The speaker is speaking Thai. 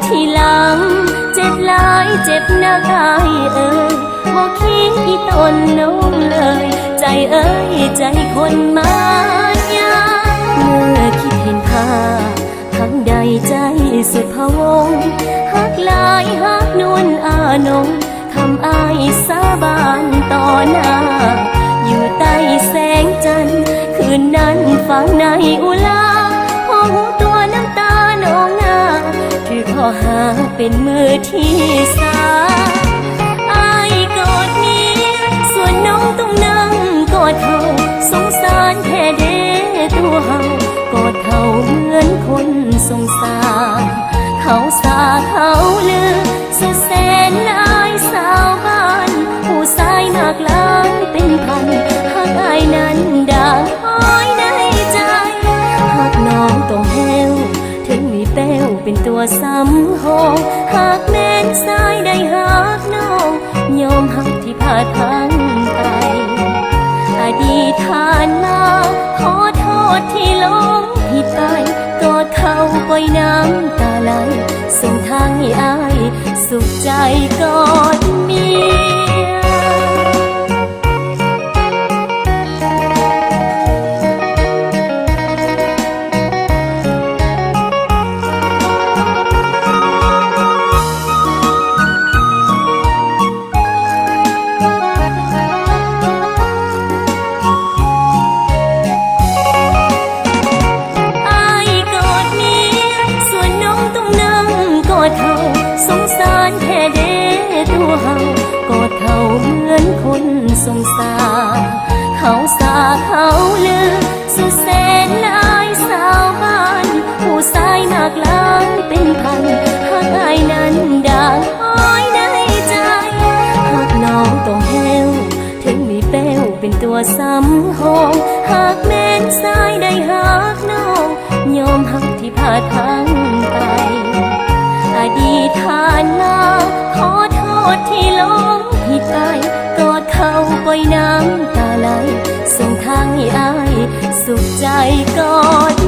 ทีหลังเจ็บหลายเจ็บนักอายบ่คิดอีตนน้องเลยใจใจคนมายาเมื่อคิดเห็นภาพทั้งใดใจสุดพะวงหักลายหักนวลอานงทำอายสาบานต่อหน้าอยู่ใต้แสงจันทร์คืนนั้นฟังในอุลาพอหูตัวน้ำตาหนองนาคือข้อหาเป็นมือที่สามอายกอดเมียส่วนน้องต้องนั่งกอดเขาสงสารแท้เด้ตัวเฮากอดเขาเหมือนคนสงสารเขาสาเขาลือสุดแสนหลายสาวบ้านผู้ชายมากล้านเป็นพันหากอายนั้นด่างห้อยในใจหากน้องต้องแห้วถึงมีแป้วเป็นตัวสำหองหากแม่นสายได้หักน้องยอมหักที่พลาดพลั้งไปอดีตผ่านมาขอโทษที่หลงผิดไปกอดเขาปล่อยน้ำตาไหลส่งทางให้อายสุขใจกอดเมียสงสารแค่เด้ตัวเฮากอดเขาเหมือนคนสงสารเขาสาเขาลือสุดแสนหลายสาวบ้านผู้ชายมากล้านเป็นพันหากอายนั้นด่างห้อยในใจหากน้องต้องแห้วถึงมีแป้วเป็นตัวสำหองหากแม่นสายได้หักน้องยอมหักที่พลาดพลั้งไปอดีตผ่านมาขอโทษที่หลงผิดไปกอดเขาปล่อยน้ำตาไหลส่งทางให้อายสุขใจกอด